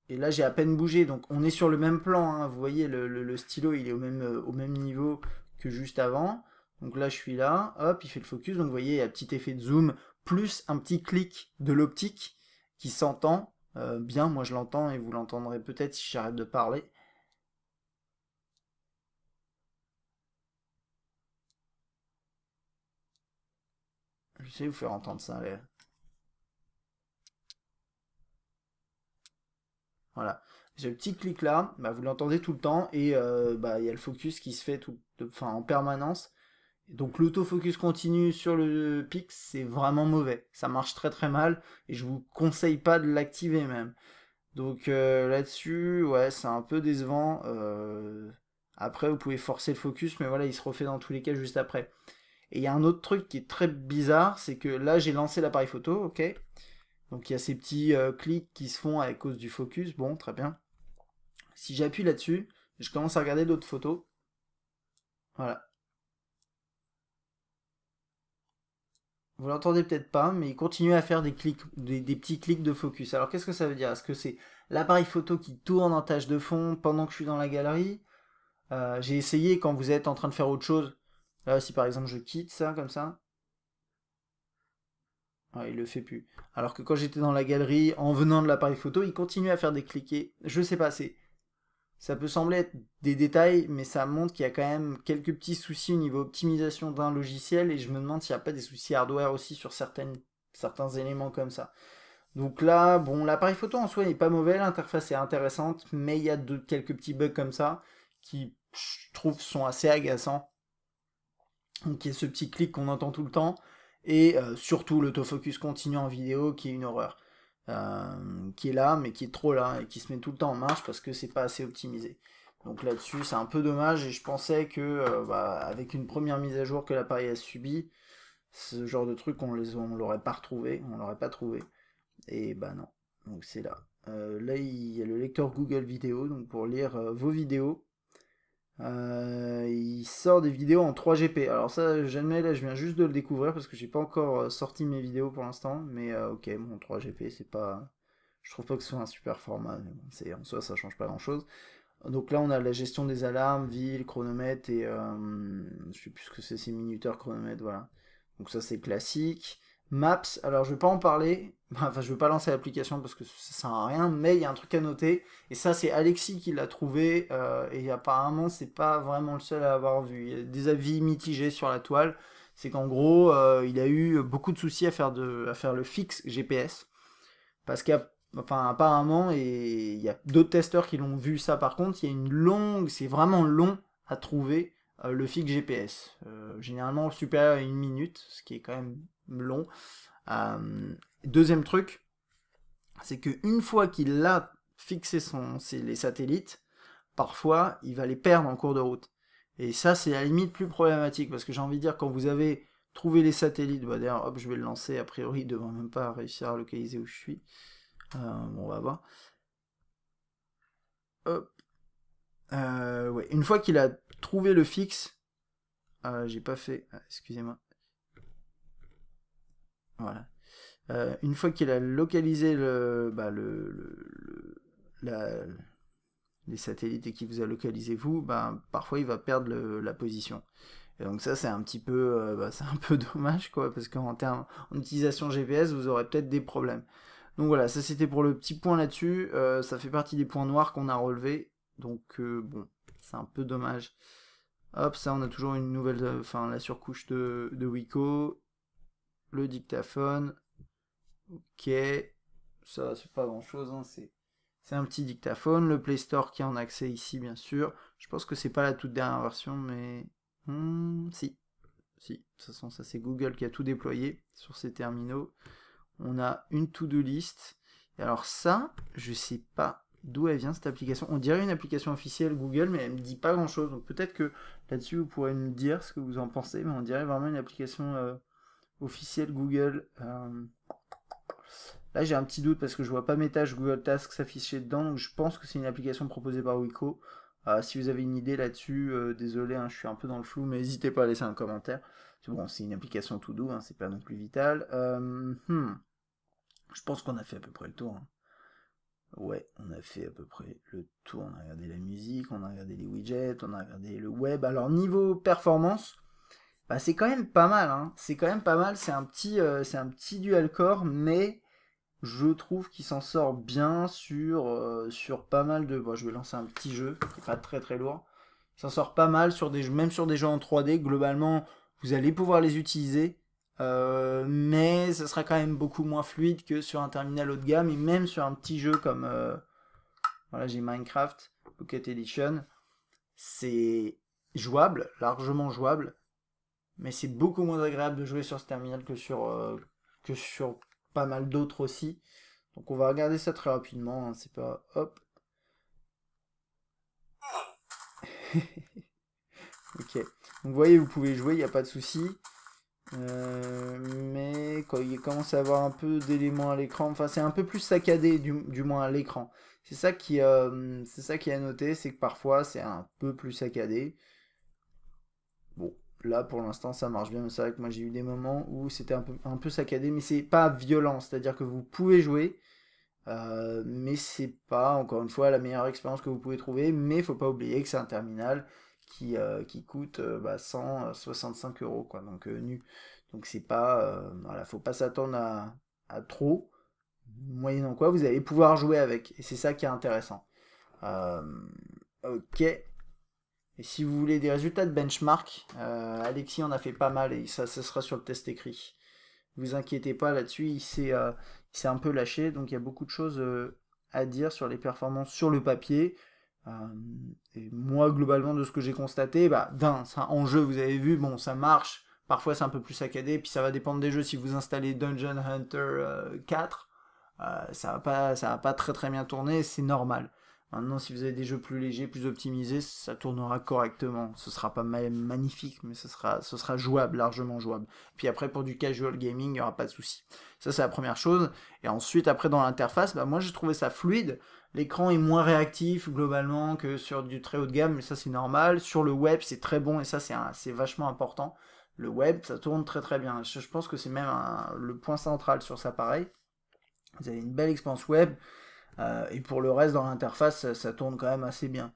Et là, j'ai à peine bougé, donc on est sur le même plan. Hein. Vous voyez, le stylo, il est au même niveau que juste avant. Donc là, je suis là, hop, il fait le focus. Donc vous voyez, il y a un petit effet de zoom, plus un petit clic de l'optique qui s'entend bien. Moi, je l'entends et vous l'entendrez peut-être si j'arrête de parler. Je sais vous faire entendre ça. Allez. Voilà. Ce petit clic là, bah, vous l'entendez tout le temps et bah, il y a le focus qui se fait en permanence. Donc l'autofocus continu sur le Pix, c'est vraiment mauvais. Ça marche très très mal et je vous conseille pas de l'activer même. Donc là-dessus, ouais, c'est un peu décevant. Après, vous pouvez forcer le focus, mais voilà, il se refait dans tous les cas juste après. Et il y a un autre truc qui est très bizarre, c'est que là, j'ai lancé l'appareil photo, ok. Donc il y a ces petits clics qui se font à cause du focus, bon, très bien. Si j'appuie là-dessus, je commence à regarder d'autres photos. Voilà. Vous l'entendez peut-être pas, mais il continue à faire des clics, des petits clics de focus. Alors qu'est-ce que ça veut dire? Est-ce que c'est l'appareil photo qui tourne en tâche de fond pendant que je suis dans la galerie? J'ai essayé quand vous êtes en train de faire autre chose. Là, si par exemple je quitte ça comme ça, ouais, il le fait plus. Alors que quand j'étais dans la galerie, en venant de l'appareil photo, il continue à faire des cliquets. Je sais pas, ça peut sembler être des détails, mais ça montre qu'il y a quand même quelques petits soucis au niveau optimisation d'un logiciel, et je me demande s'il n'y a pas des soucis hardware aussi sur certains éléments comme ça. Donc là, bon, l'appareil photo en soi n'est pas mauvais, l'interface est intéressante, mais il y a quelques petits bugs comme ça qui, je trouve, sont assez agaçants. Donc il y a ce petit clic qu'on entend tout le temps, et surtout l'autofocus continu en vidéo qui est une horreur. Qui est là, mais qui est trop là, et qui se met tout le temps en marche parce que c'est pas assez optimisé. Donc là-dessus, c'est un peu dommage, et je pensais que avec une première mise à jour que l'appareil a subi, ce genre de truc, on l'aurait pas retrouvé, on l'aurait pas trouvé. Et bah non, donc c'est là. Là, il y a le lecteur Google Vidéo, donc pour lire vos vidéos. Il sort des vidéos en 3GP. Alors ça, jamais là, je viens juste de le découvrir parce que j'ai pas encore sorti mes vidéos pour l'instant. Mais ok, bon, 3GP, c'est pas. Je trouve pas que ce soit un super format. Mais bon, en soi, ça change pas grand-chose. Donc là, on a la gestion des alarmes, ville, chronomètre et je sais plus ce que c'est minuteur, chronomètre, voilà. Donc ça, c'est classique. Maps, alors je vais pas en parler, enfin je vais pas lancer l'application parce que ça sert à rien, mais il y a un truc à noter, et ça c'est Alexis qui l'a trouvé, et apparemment c'est pas vraiment le seul à l'avoir vu. Il y a des avis mitigés sur la toile, c'est qu'en gros il a eu beaucoup de soucis à faire le fixe GPS, parce enfin apparemment, et il y a d'autres testeurs qui l'ont vu ça par contre, il y a c'est vraiment long à trouver le fixe GPS. Généralement supérieur à 1 minute, ce qui est quand même long. Deuxième truc, c'est qu'une fois qu'il a fixé les satellites, parfois il va les perdre en cours de route. Et ça, c'est à la limite plus problématique, parce que j'ai envie de dire, quand vous avez trouvé les satellites, bah d'ailleurs, hop, je vais le lancer, a priori, il devrait même pas réussir à localiser où je suis. Bon, on va voir. Hop. Ouais. Une fois qu'il a trouvé le fixe, j'ai pas fait, excusez-moi. Voilà. Une fois qu'il a localisé les satellites et qu'il vous a localisé vous, parfois il va perdre la position. Et donc ça c'est un petit peu, c'est un peu dommage quoi, parce qu'en termes en utilisation GPS vous aurez peut-être des problèmes. Donc voilà, ça c'était pour le petit point là-dessus. Ça fait partie des points noirs qu'on a relevés. Donc bon, c'est un peu dommage. Hop, ça on a toujours une nouvelle, enfin la surcouche de Wiko, le dictaphone. Ok, ça c'est pas grand chose, hein. C'est un petit dictaphone, le Play Store qui est en accès ici bien sûr. Je pense que c'est pas la toute dernière version, mais si. De toute façon ça c'est Google qui a tout déployé sur ces terminaux. On a une to-do list. Et alors ça, je sais pas d'où elle vient cette application. On dirait une application officielle Google, mais elle me dit pas grand chose. Donc peut-être que là-dessus vous pourrez me dire ce que vous en pensez, mais on dirait vraiment une application officielle Google. Là j'ai un petit doute parce que je vois pas mes tâches Google Tasks s'afficher dedans, donc je pense que c'est une application proposée par Wiko. Si vous avez une idée là-dessus, désolé, hein, je suis un peu dans le flou, mais n'hésitez pas à laisser un commentaire. Bon, c'est une application to do, hein, c'est pas non plus vital. Je pense qu'on a fait à peu près le tour, hein. Ouais, on a fait à peu près le tour. On a regardé la musique, on a regardé les widgets, on a regardé le web. Alors niveau performance, c'est quand même pas mal, hein. C'est quand même pas mal. C'est un petit dual core, mais je trouve qu'il s'en sort bien sur pas mal de. Bon, je vais lancer un petit jeu, qui est pas très très lourd. Il s'en sort pas mal même sur des jeux en 3D. Globalement, vous allez pouvoir les utiliser. Mais ce sera quand même beaucoup moins fluide que sur un terminal haut de gamme, et même sur un petit jeu comme voilà, j'ai Minecraft Pocket Edition, c'est jouable, largement jouable, mais c'est beaucoup moins agréable de jouer sur ce terminal que sur pas mal d'autres aussi. Donc on va regarder ça très rapidement, hein, c'est pas... Hop. Ok. Donc vous voyez, vous pouvez jouer, il n'y a pas de souci. Mais quand il commence à avoir un peu d'éléments à l'écran, enfin c'est un peu plus saccadé du moins à l'écran. C'est ça qui est à noter, c'est que parfois c'est un peu plus saccadé. Bon, là pour l'instant ça marche bien, mais c'est vrai que moi j'ai eu des moments où c'était un peu saccadé, mais c'est pas violent, c'est-à-dire que vous pouvez jouer, mais c'est pas, encore une fois, la meilleure expérience que vous pouvez trouver, mais faut pas oublier que c'est un terminal qui coûte 165 euros, quoi, donc nu. Donc c'est pas, voilà, faut pas s'attendre à trop, moyennant quoi, vous allez pouvoir jouer avec, et c'est ça qui est intéressant. Euh, ok, et si vous voulez des résultats de benchmark, Alexis en a fait pas mal, et ça sera sur le test écrit. Ne vous inquiétez pas là-dessus, il s'est un peu lâché, donc il y a beaucoup de choses à dire sur les performances sur le papier. Euh, et moi, globalement, de ce que j'ai constaté, en jeu, vous avez vu, bon, ça marche. Parfois, c'est un peu plus saccadé, puis ça va dépendre des jeux. Si vous installez Dungeon Hunter 4, ça va pas très très bien tourner, c'est normal. Maintenant, si vous avez des jeux plus légers, plus optimisés, ça tournera correctement. Ce sera pas magnifique, mais ce sera jouable, largement jouable. Puis après, pour du casual gaming, il n'y aura pas de souci. Ça, c'est la première chose. Et ensuite, après, dans l'interface, moi, j'ai trouvé ça fluide. L'écran est moins réactif, globalement, que sur du très haut de gamme, mais ça, c'est normal. Sur le web, c'est très bon, et ça, c'est vachement important. Le web, ça tourne très très bien. Je pense que c'est même le point central sur cet appareil. Vous avez une belle expérience web. Et pour le reste, dans l'interface, ça tourne quand même assez bien.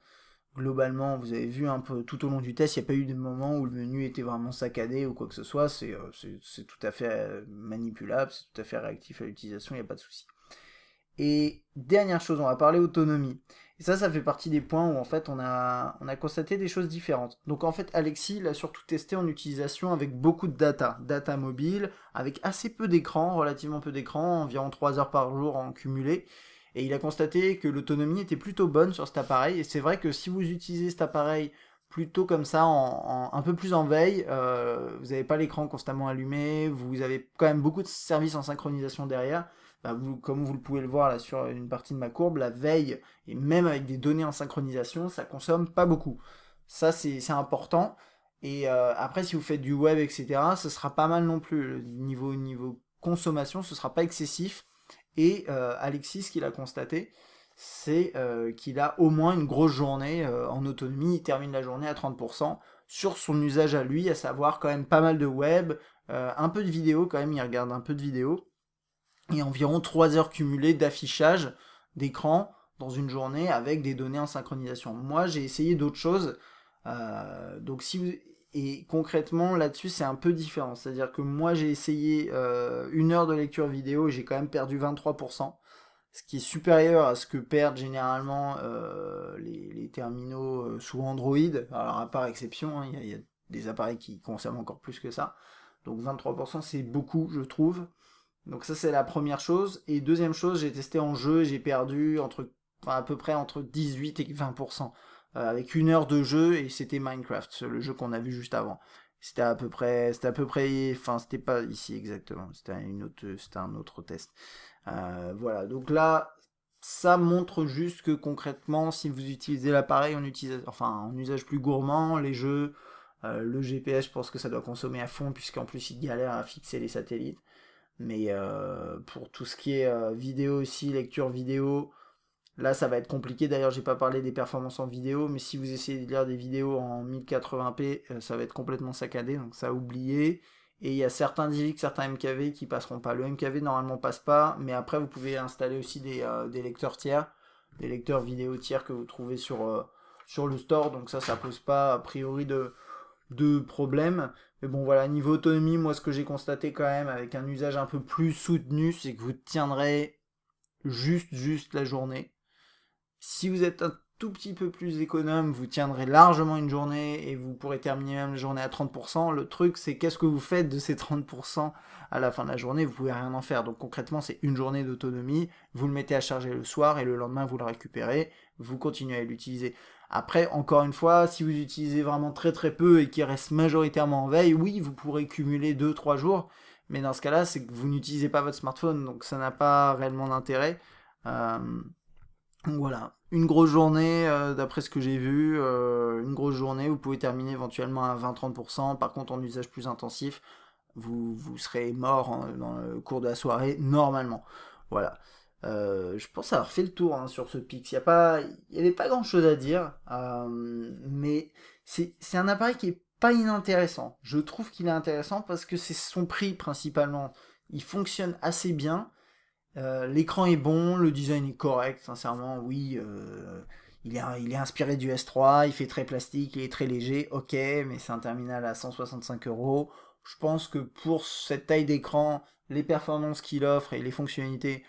Globalement, vous avez vu un peu tout au long du test, il n'y a pas eu de moment où le menu était vraiment saccadé ou quoi que ce soit. C'est tout à fait manipulable, c'est tout à fait réactif à l'utilisation, il n'y a pas de souci. Et dernière chose, on va parler autonomie. Et ça fait partie des points où en fait on a constaté des choses différentes. Donc en fait Alexis l'a surtout testé en utilisation avec beaucoup de data mobile, avec assez peu d'écran, relativement peu d'écran, environ 3 heures par jour en cumulé. Et il a constaté que l'autonomie était plutôt bonne sur cet appareil. Et c'est vrai que si vous utilisez cet appareil plutôt comme ça, un peu plus en veille, vous n'avez pas l'écran constamment allumé, vous avez quand même beaucoup de services en synchronisation derrière. Comme vous le pouvez le voir là sur une partie de ma courbe, la veille, et même avec des données en synchronisation, ça consomme pas beaucoup. Ça, c'est important. Et après, si vous faites du web, etc., ce sera pas mal non plus. Le niveau consommation, ce sera pas excessif. Et Alexis, ce qu'il a constaté, c'est qu'il a au moins une grosse journée en autonomie. Il termine la journée à 30% sur son usage à lui, à savoir quand même pas mal de web, un peu de vidéo quand même, il regarde un peu de vidéo, et environ 3 heures cumulées d'affichage d'écran dans une journée avec des données en synchronisation. Moi, j'ai essayé d'autres choses. Donc si vous... Et concrètement, là-dessus, c'est un peu différent. C'est-à-dire que moi, j'ai essayé 1 heure de lecture vidéo et j'ai quand même perdu 23%, ce qui est supérieur à ce que perdent généralement les terminaux sous Android. Alors, à part exception, hein, il y a des appareils qui consomment encore plus que ça. Donc 23%, c'est beaucoup, je trouve. Donc ça, c'est la première chose. Et deuxième chose, j'ai testé en jeu, j'ai perdu à peu près entre 18 et 20%. Avec 1 heure de jeu, et c'était Minecraft, le jeu qu'on a vu juste avant. C'était à peu près, enfin c'était pas ici exactement, c'était un autre test. Voilà, donc là, ça montre juste que concrètement, si vous utilisez l'appareil en usage plus gourmand, les jeux, le GPS, je pense que ça doit consommer à fond, puisqu'en plus il galère à fixer les satellites. Mais pour tout ce qui est vidéo aussi, lecture vidéo, là ça va être compliqué. D'ailleurs, j'ai pas parlé des performances en vidéo, mais si vous essayez de lire des vidéos en 1080p, ça va être complètement saccadé, donc ça a oublié. Et il y a certains DivX, certains MKV qui passeront pas. Le MKV normalement passe pas, mais après vous pouvez installer aussi des lecteurs tiers, des lecteurs vidéo tiers que vous trouvez sur le store, donc ça pose pas a priori de problème. Mais bon voilà, niveau autonomie, moi ce que j'ai constaté quand même avec un usage un peu plus soutenu, c'est que vous tiendrez juste la journée. Si vous êtes un tout petit peu plus économe, vous tiendrez largement une journée et vous pourrez terminer même la journée à 30%. Le truc, c'est qu'est-ce que vous faites de ces 30% à la fin de la journée? Vous pouvez rien en faire. Donc concrètement, c'est une journée d'autonomie. Vous le mettez à charger le soir et le lendemain, vous le récupérez. Vous continuez à l'utiliser. Après, encore une fois, si vous utilisez vraiment très très peu et qu'il reste majoritairement en veille, oui, vous pourrez cumuler 2-3 jours, mais dans ce cas-là, c'est que vous n'utilisez pas votre smartphone, donc ça n'a pas réellement d'intérêt. Euh, donc voilà, une grosse journée, d'après ce que j'ai vu, une grosse journée, vous pouvez terminer éventuellement à 20-30%. Par contre, en usage plus intensif, vous serez mort dans le cours de la soirée, normalement. Voilà. Je pense avoir fait le tour hein, sur ce Pix. Il n'y avait pas grand chose à dire, mais c'est un appareil qui est pas inintéressant. Je trouve qu'il est intéressant parce que c'est son prix principalement. Il fonctionne assez bien. L'écran est bon, le design est correct, sincèrement, oui. Il est inspiré du S3, il fait très plastique, il est très léger, ok, mais c'est un terminal à 165 euros. Je pense que pour cette taille d'écran, les performances qu'il offre et les fonctionnalités,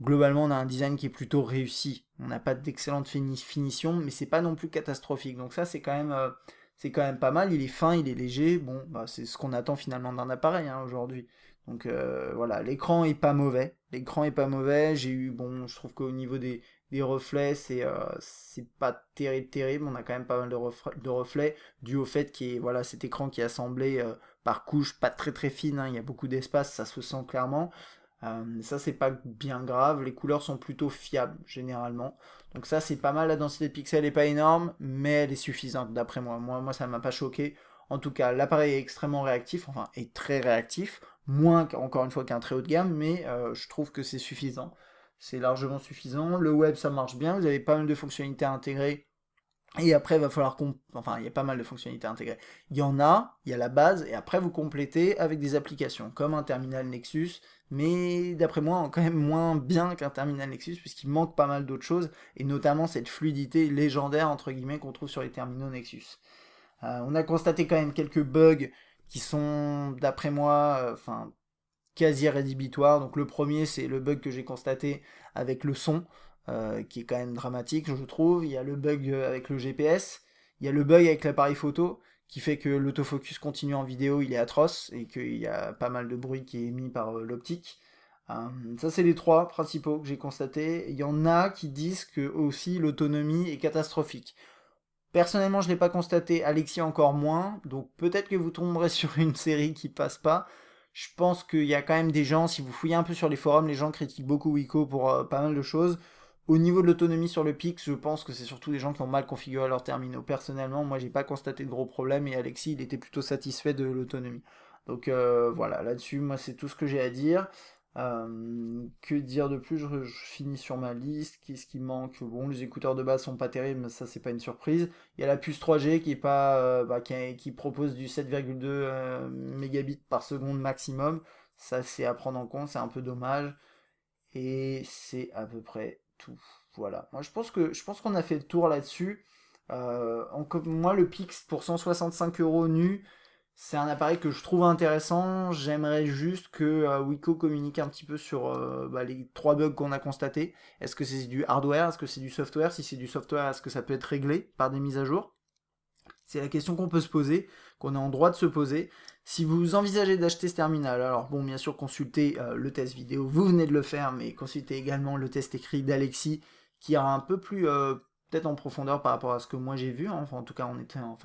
globalement, on a un design qui est plutôt réussi. On n'a pas d'excellente finition, mais c'est pas non plus catastrophique. Donc ça, c'est quand même pas mal. Il est fin, il est léger. Bon, bah, c'est ce qu'on attend finalement d'un appareil hein, aujourd'hui. Donc voilà, l'écran est pas mauvais. L'écran est pas mauvais. Bon, je trouve qu'au niveau des reflets, c'est pas terrible, terrible. On a quand même pas mal de reflets, dû au fait qu'il y ait voilà, cet écran qui est assemblé par couches, pas très très fine. Hein. Il y a beaucoup d'espace, ça se sent clairement. Ça c'est pas bien grave, les couleurs sont plutôt fiables généralement. Donc ça c'est pas mal, la densité de pixels est pas énorme, mais elle est suffisante d'après moi. Moi ça m'a pas choqué. En tout cas l'appareil est extrêmement réactif, enfin est très réactif, moins encore une fois qu'un très haut de gamme, mais je trouve que c'est suffisant. C'est largement suffisant. Le web ça marche bien, vous avez pas mal de fonctionnalités intégrées. Et après, il va falloir enfin, il y a pas mal de fonctionnalités intégrées. Il y a la base, et après, vous complétez avec des applications, comme un terminal Nexus, mais d'après moi, quand même moins bien qu'un terminal Nexus, puisqu'il manque pas mal d'autres choses, et notamment cette fluidité légendaire, entre guillemets, qu'on trouve sur les terminaux Nexus. On a constaté quand même quelques bugs qui sont, d'après moi, enfin, quasi rédhibitoires. Donc le premier, c'est le bug que j'ai constaté avec le son, qui est quand même dramatique, je trouve. Il y a le bug avec le GPS, il y a le bug avec l'appareil photo, qui fait que l'autofocus continu en vidéo, il est atroce, et qu'il y a pas mal de bruit qui est émis par l'optique. Ça, c'est les trois principaux que j'ai constatés. Il y en a qui disent que aussi l'autonomie est catastrophique. Personnellement, je ne l'ai pas constaté, Alexis encore moins, donc peut-être que vous tomberez sur une série qui passe pas. Je pense qu'il y a quand même des gens, si vous fouillez un peu sur les forums, les gens critiquent beaucoup Wiko pour pas mal de choses. Au niveau de l'autonomie sur le Pix, je pense que c'est surtout des gens qui ont mal configuré leurs terminaux. Personnellement, moi j'ai pas constaté de gros problèmes et Alexis il était plutôt satisfait de l'autonomie. Donc voilà, là-dessus, moi c'est tout ce que j'ai à dire. Que dire de plus, je finis sur ma liste. Qu'est-ce qui manque? Bon, les écouteurs de base sont pas terribles, mais ça c'est pas une surprise. Il y a la puce 3G qui est pas, qui propose du 7,2 mégabits par seconde maximum. Ça c'est à prendre en compte, c'est un peu dommage. Et c'est à peu près tout. Voilà. Moi je pense qu'on a fait le tour là-dessus. Moi le Pix pour 165 euros nu. C'est un appareil que je trouve intéressant. J'aimerais juste que Wiko communique un petit peu sur les trois bugs qu'on a constatés. Est-ce que c'est du hardware? Est-ce que c'est du software? Si c'est du software, est-ce que ça peut être réglé par des mises à jour? C'est la question qu'on peut se poser, qu'on est en droit de se poser. Si vous envisagez d'acheter ce terminal, alors bon, bien sûr, consultez le test vidéo, vous venez de le faire, mais consultez également le test écrit d'Alexis, qui ira un peu plus peut-être en profondeur par rapport à ce que moi j'ai vu. Hein. Enfin, en tout cas,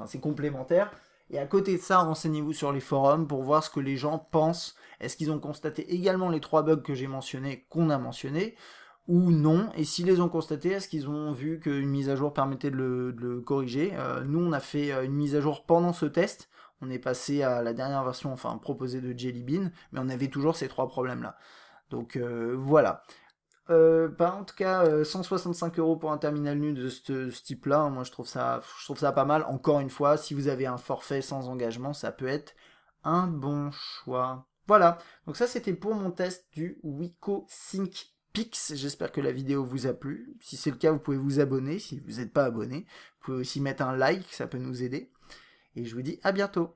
c'est complémentaire. Et à côté de ça, renseignez-vous sur les forums pour voir ce que les gens pensent. Est-ce qu'ils ont constaté également les trois bugs que j'ai mentionnés, qu'on a mentionnés, ou non? Et s'ils les ont constatés, est-ce qu'ils ont vu qu'une mise à jour permettait de le corriger? Nous, on a fait une mise à jour pendant ce test. On est passé à la dernière version, enfin proposée de Jelly Bean, mais on avait toujours ces trois problèmes-là. Donc voilà. En tout cas, 165 euros pour un terminal nu de ce type-là, hein, moi je trouve ça pas mal. Encore une fois, si vous avez un forfait sans engagement, ça peut être un bon choix. Voilà, donc ça c'était pour mon test du Wiko Sync Pix. J'espère que la vidéo vous a plu. Si c'est le cas, vous pouvez vous abonner. Si vous n'êtes pas abonné, vous pouvez aussi mettre un like, ça peut nous aider. Et je vous dis à bientôt.